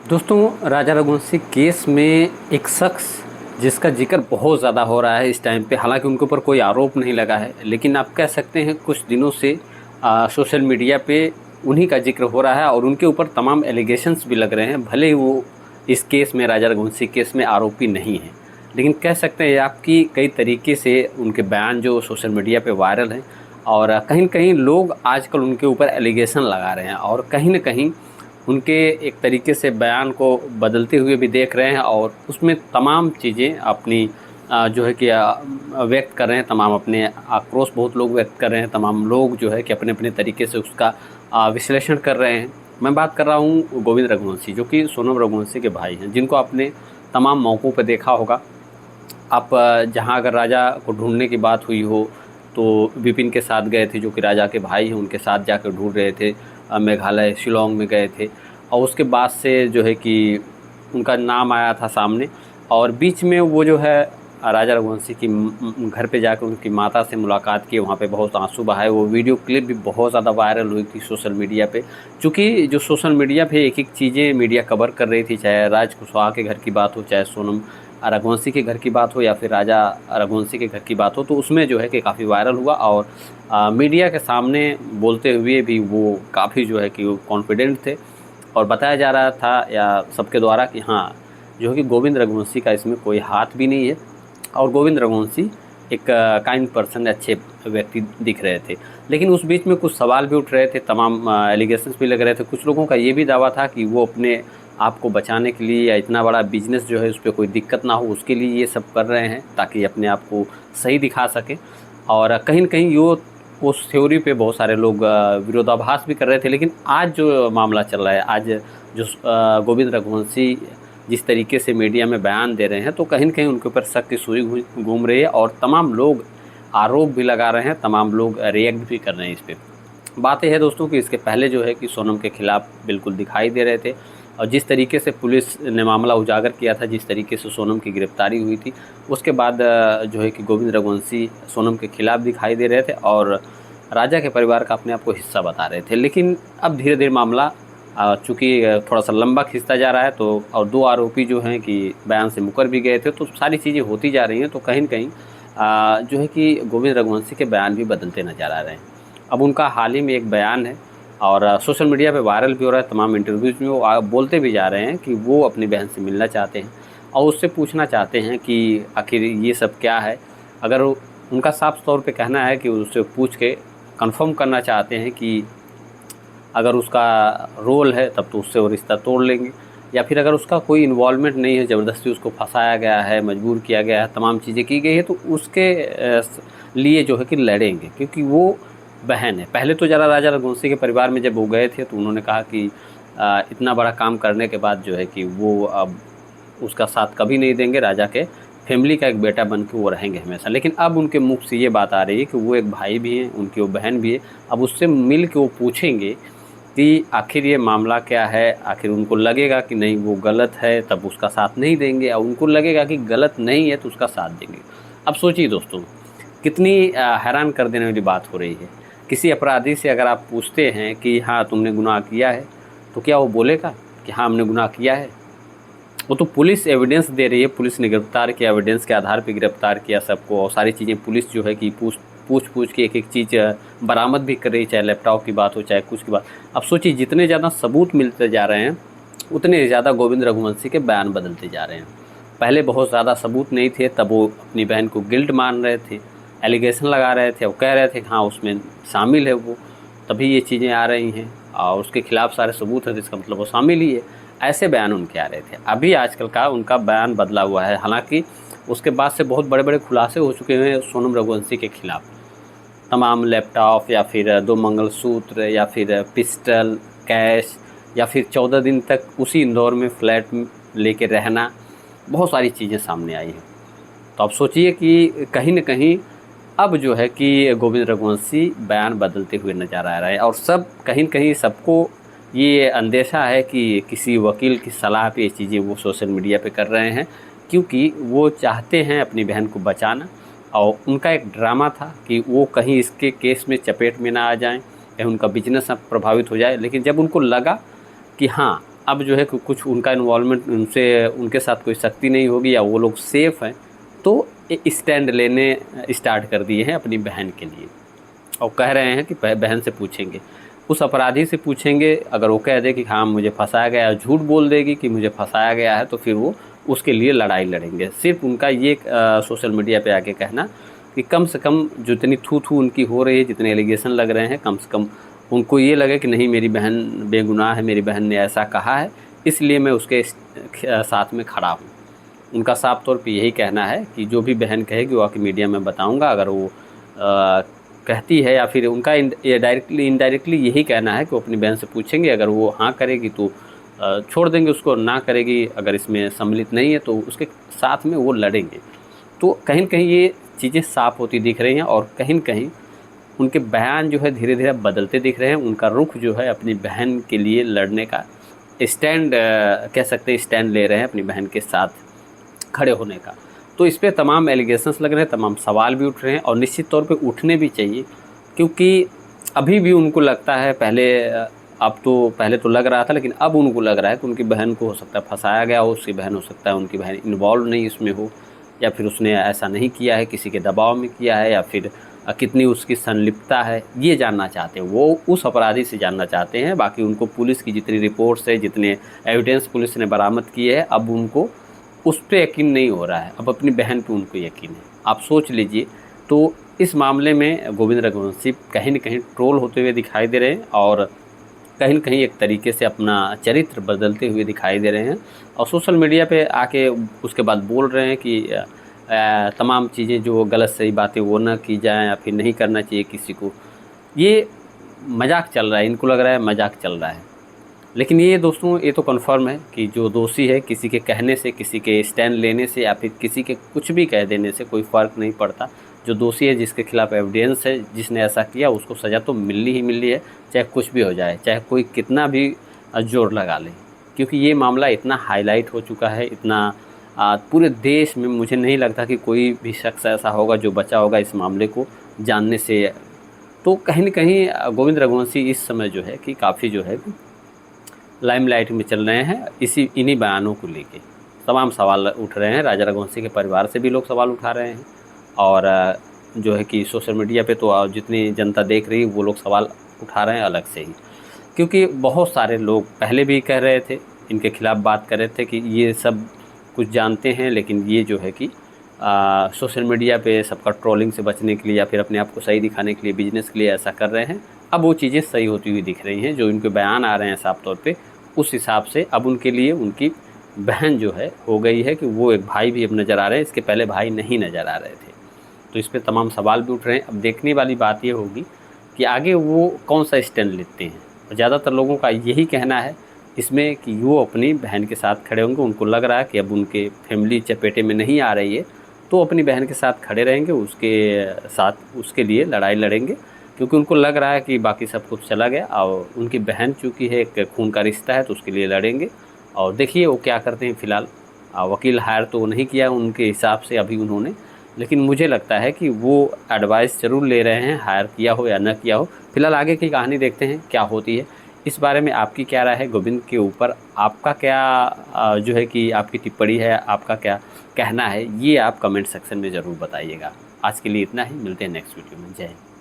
दोस्तों, राजा रघुवंशी केस में एक शख्स जिसका जिक्र बहुत ज़्यादा हो रहा है इस टाइम पे, हालांकि उनके ऊपर कोई आरोप नहीं लगा है, लेकिन आप कह सकते हैं कुछ दिनों से सोशल मीडिया पे उन्हीं का जिक्र हो रहा है और उनके ऊपर तमाम एलिगेशंस भी लग रहे हैं। भले ही वो इस केस में, राजा रघुवंशी केस में आरोपी नहीं है, लेकिन कह सकते हैं आपकी कई तरीके से उनके बयान जो सोशल मीडिया पे वायरल हैं और कहीं न कहीं लोग आजकल उनके ऊपर एलिगेशन लगा रहे हैं और कहीं न कहीं उनके एक तरीके से बयान को बदलते हुए भी देख रहे हैं और उसमें तमाम चीज़ें अपनी जो है कि व्यक्त कर रहे हैं, तमाम अपने आक्रोश बहुत लोग व्यक्त कर रहे हैं, तमाम लोग जो है कि अपने अपने तरीके से उसका विश्लेषण कर रहे हैं। मैं बात कर रहा हूँ गोविंद रघुवंशी, जो कि सोनम रघुवंशी के भाई हैं, जिनको आपने तमाम मौक़ों पर देखा होगा। आप जहाँ अगर राजा को ढूंढने की बात हुई हो तो विपिन के साथ गए थे, जो कि राजा के भाई हैं, उनके साथ जाकर ढूंढ रहे थे। मेघालय शिलांग में गए थे और उसके बाद से जो है कि उनका नाम आया था सामने। और बीच में वो जो है राजा रघुवंशी की घर पे जाकर उनकी माता से मुलाकात की, वहाँ पे बहुत आंसू बहाए। वो वीडियो क्लिप भी बहुत ज़्यादा वायरल हुई थी सोशल मीडिया पे, चूँकि जो सोशल मीडिया पे एक एक चीज़ें मीडिया कवर कर रही थी, चाहे राज कुशवाहा के घर की बात हो, चाहे सोनम रघुवंशी के घर की बात हो या फिर राजा रघुवंशी के घर की बात हो, तो उसमें जो है कि काफ़ी वायरल हुआ और मीडिया के सामने बोलते हुए भी वो काफ़ी जो है कि वो कॉन्फिडेंट थे और बताया जा रहा था या सबके द्वारा कि हाँ, जो है कि गोविंद रघुवंशी का इसमें कोई हाथ भी नहीं है और गोविंद रघुवंशी एक काइंड पर्सन, अच्छे व्यक्ति दिख रहे थे। लेकिन उस बीच में कुछ सवाल भी उठ रहे थे, तमाम एलिगेशंस भी लग रहे थे। कुछ लोगों का ये भी दावा था कि वो अपने आप को बचाने के लिए या इतना बड़ा बिजनेस जो है उस पर कोई दिक्कत ना हो, उसके लिए ये सब कर रहे हैं ताकि अपने आप को सही दिखा सकें। और कहीं न कहीं यो उस थ्योरी पे बहुत सारे लोग विरोधाभास भी कर रहे थे। लेकिन आज जो मामला चल रहा है, आज जो गोविंद रघुवंशी जिस तरीके से मीडिया में बयान दे रहे हैं, तो कहीं न कहीं उनके ऊपर शक की सुई घूम रही है और तमाम लोग आरोप भी लगा रहे हैं, तमाम लोग रिएक्ट भी कर रहे हैं इस पे। बात ये है दोस्तों कि इसके पहले जो है कि सोनम के खिलाफ बिल्कुल दिखाई दे रहे थे और जिस तरीके से पुलिस ने मामला उजागर किया था, जिस तरीके से सोनम की गिरफ्तारी हुई थी, उसके बाद जो है कि गोविंद रघुवंशी सोनम के खिलाफ दिखाई दे रहे थे और राजा के परिवार का अपने आप को हिस्सा बता रहे थे। लेकिन अब धीरे-धीरे मामला चूँकि थोड़ा-सा लंबा खिंचता जा रहा है, तो और 2 आरोपी जो हैं कि बयान से मुकर भी गए थे, तो सारी चीज़ें होती जा रही हैं, तो कहीं न कहीं जो है कि गोविंद रघुवंशी के बयान भी बदलते नज़र आ रहे हैं। अब उनका हाल ही में एक बयान है और सोशल मीडिया पे वायरल भी हो रहा है, तमाम इंटरव्यूज़ में वो बोलते भी जा रहे हैं कि वो अपनी बहन से मिलना चाहते हैं और उससे पूछना चाहते हैं कि आखिर ये सब क्या है। अगर उनका साफ तौर पे कहना है कि उससे पूछ के कन्फर्म करना चाहते हैं कि अगर उसका रोल है तब तो उससे वो रिश्ता तोड़ लेंगे, या फिर अगर उसका कोई इन्वॉल्वमेंट नहीं है, ज़बरदस्ती उसको फंसाया गया है, मजबूर किया गया है, तमाम चीज़ें की गई है, तो उसके लिए जो है कि लड़ेंगे, क्योंकि वो बहन है। पहले तो ज़रा राजा रघुवंशी के परिवार में जब वो गए थे तो उन्होंने कहा कि इतना बड़ा काम करने के बाद जो है कि वो अब उसका साथ कभी नहीं देंगे, राजा के फैमिली का एक बेटा बन के वो रहेंगे हमेशा। लेकिन अब उनके मुख से ये बात आ रही है कि वो एक भाई भी हैं, उनकी वो बहन भी है। अब उससे मिल के वो पूछेंगे कि आखिर ये मामला क्या है, आखिर उनको लगेगा कि नहीं वो गलत है तब उसका साथ नहीं देंगे, और उनको लगेगा कि गलत नहीं है तो उसका साथ देंगे। अब सोचिए दोस्तों, कितनी हैरान कर देने वाली बात हो रही है। किसी अपराधी से अगर आप पूछते हैं कि हाँ तुमने गुनाह किया है, तो क्या वो बोलेगा कि हाँ हमने गुनाह किया है? वो तो पुलिस एविडेंस दे रही है, पुलिस ने गिरफ्तार किया, एविडेंस के आधार पे गिरफ्तार किया सबको, और सारी चीज़ें पुलिस जो है कि पूछ के एक-एक चीज़ बरामद भी कर रही है, चाहे लैपटॉप की बात हो, चाहे कुछ की बात। अब सोचिए जितने ज़्यादा सबूत मिलते जा रहे हैं, उतने ज़्यादा गोविंद रघुवंशी के बयान बदलते जा रहे हैं। पहले बहुत ज़्यादा सबूत नहीं थे, तब वो अपनी बहन को गिल्ट मान रहे थे, एलिगेशन लगा रहे थे, वो कह रहे थे कि हाँ उसमें शामिल है वो, तभी ये चीज़ें आ रही हैं और उसके खिलाफ़ सारे सबूत हैं, तो इसका मतलब वो शामिल ही है। ऐसे बयान उनके आ रहे थे। अभी आजकल का उनका बयान बदला हुआ है, हालाँकि उसके बाद से बहुत बड़े-बड़े खुलासे हो चुके हैं सोनम रघुवंशी के खिलाफ़। तमाम लैपटॉप या फिर 2 मंगलसूत्र या फिर पिस्टल, कैश, या फिर 14 दिन तक उसी इंदौर में फ्लैट लेके रहना, बहुत सारी चीज़ें सामने आई हैं। तो आप सोचिए कि कहीं न कहीं अब जो है कि गोविंद रघुवंशी बयान बदलते हुए नज़र आ रहे हैं और सब कहीं न कहीं सबको ये अंदेशा है कि किसी वकील की सलाह पे ये चीज़ें वो सोशल मीडिया पे कर रहे हैं, क्योंकि वो चाहते हैं अपनी बहन को बचाना। और उनका एक ड्रामा था कि वो कहीं इसके केस में चपेट में ना आ जाएँ, कहीं उनका बिज़नेस ना प्रभावित हो जाए। लेकिन जब उनको लगा कि हाँ, अब जो है कुछ उनका इन्वॉल्वमेंट उनसे उनके साथ कोई सख्ती नहीं होगी या वो लोग सेफ़ हैं, तो स्टैंड लेने स्टार्ट कर दिए हैं अपनी बहन के लिए और कह रहे हैं कि बहन से पूछेंगे, उस अपराधी से पूछेंगे। अगर वो कह दे कि हाँ मुझे फंसाया गया है, झूठ बोल देगी कि मुझे फंसाया गया है, तो फिर वो उसके लिए लड़ाई लड़ेंगे। सिर्फ उनका ये सोशल मीडिया पे आके कहना कि कम से कम जितनी थू थू उनकी हो रही है, जितने एलिगेशन लग रहे हैं, कम से कम उनको ये लगे कि नहीं मेरी बहन बेगुनाह है, मेरी बहन ने ऐसा कहा है, इसलिए मैं उसके साथ में खड़ा हूँ। उनका साफ तौर पे यही कहना है कि जो भी बहन कहेगी वो आके मीडिया में बताऊंगा। अगर वो कहती है या फिर उनका डायरेक्टली इनडायरेक्टली यही कहना है कि वो अपनी बहन से पूछेंगे, अगर वो हाँ करेगी तो छोड़ देंगे उसको, ना करेगी अगर इसमें सम्मिलित नहीं है तो उसके साथ में वो लड़ेंगे। तो कहीं न कहीं ये चीज़ें साफ़ होती दिख रही हैं और कहीं न कहीं उनके बयान जो है धीरे-धीरे बदलते दिख रहे हैं। उनका रुख जो है अपनी बहन के लिए लड़ने का स्टैंड कह सकते हैं, स्टैंड ले रहे हैं अपनी बहन के साथ खड़े होने का। तो इस पे तमाम एलिगेशंस लग रहे हैं, तमाम सवाल भी उठ रहे हैं और निश्चित तौर पे उठने भी चाहिए, क्योंकि अभी भी उनको लगता है पहले तो लग रहा था, लेकिन अब उनको लग रहा है कि उनकी बहन को हो सकता है फँसाया गया हो, उसकी बहन हो सकता है उनकी बहन इन्वॉल्व नहीं इसमें हो, या फिर उसने ऐसा नहीं किया है, किसी के दबाव में किया है, या फिर कितनी उसकी संलिप्तता है, ये जानना चाहते हैं। वो उस अपराधी से जानना चाहते हैं। बाकी उनको पुलिस की जितनी रिपोर्ट्स है, जितने एविडेंस पुलिस ने बरामद किए हैं, अब उनको उस पे यकीन नहीं हो रहा है, अब अपनी बहन पे उनको यकीन है। आप सोच लीजिए, तो इस मामले में गोविंद रघुवंशी कहीं न कहीं ट्रोल होते हुए दिखाई दे रहे हैं और कहीं न कहीं एक तरीके से अपना चरित्र बदलते हुए दिखाई दे रहे हैं और सोशल मीडिया पे आके उसके बाद बोल रहे हैं कि तमाम चीज़ें जो गलत सही बातें वो ना की जाएँ या फिर नहीं करना चाहिए किसी को। ये मज़ाक चल रहा है, इनको लग रहा है मज़ाक चल रहा है। लेकिन ये दोस्तों, ये तो कन्फर्म है कि जो दोषी है, किसी के कहने से, किसी के स्टैंड लेने से या फिर किसी के कुछ भी कह देने से कोई फ़र्क नहीं पड़ता। जो दोषी है, जिसके खिलाफ़ एविडेंस है, जिसने ऐसा किया, उसको सज़ा तो मिलनी ही मिलनी है, चाहे कुछ भी हो जाए, चाहे कोई कितना भी ज़ोर लगा ले। क्योंकि ये मामला इतना हाईलाइट हो चुका है, इतना पूरे देश में मुझे नहीं लगता कि कोई भी शख्स ऐसा होगा जो बचा होगा इस मामले को जानने से। तो कहीं न कहीं गोविंद रघुवंशी इस समय जो है कि काफ़ी जो है लाइमलाइट में चल रहे हैं, इन्हीं बयानों को लेके तमाम सवाल उठ रहे हैं। राजा रघुवंशी के परिवार से भी लोग सवाल उठा रहे हैं और जो है कि सोशल मीडिया पे तो जितनी जनता देख रही है वो लोग सवाल उठा रहे हैं अलग से ही, क्योंकि बहुत सारे लोग पहले भी कह रहे थे, इनके खिलाफ़ बात कर रहे थे कि ये सब कुछ जानते हैं, लेकिन ये जो है कि सोशल मीडिया पे सबका ट्रोलिंग से बचने के लिए या फिर अपने आप को सही दिखाने के लिए, बिजनेस के लिए ऐसा कर रहे हैं। अब वो चीज़ें सही होती हुई दिख रही हैं, जो इनके बयान आ रहे हैं साफ तौर पे, उस हिसाब से अब उनके लिए उनकी बहन जो है हो गई है कि वो एक भाई भी अब नज़र आ रहे हैं, इसके पहले भाई नहीं नज़र आ रहे थे। तो इस पे तमाम सवाल भी उठ रहे हैं। अब देखने वाली बात ये होगी कि आगे वो कौन सा स्टैंड लेते हैं। और ज़्यादातर लोगों का यही कहना है इसमें कि वो अपनी बहन के साथ खड़े होंगे। उनको लग रहा है कि अब उनके फैमिली चपेटे में नहीं आ रही है, तो अपनी बहन के साथ खड़े रहेंगे, उसके साथ उसके लिए लड़ाई लड़ेंगे, क्योंकि उनको लग रहा है कि बाकी सब कुछ चला गया और उनकी बहन चूँकि है एक खून का रिश्ता है, तो उसके लिए लड़ेंगे। और देखिए वो क्या करते हैं। फ़िलहाल वकील हायर तो नहीं किया उनके हिसाब से अभी उन्होंने, लेकिन मुझे लगता है कि वो एडवाइस ज़रूर ले रहे हैं, हायर किया हो या न किया हो। फ़िलहाल आगे की कहानी देखते हैं क्या होती है। इस बारे में आपकी क्या राय है गोविंद के ऊपर? आपका क्या जो है कि आपकी टिप्पणी है, आपका क्या कहना है, ये आप कमेंट सेक्शन में ज़रूर बताइएगा। आज के लिए इतना ही, मिलते हैं नेक्स्ट वीडियो में। जय हिंद।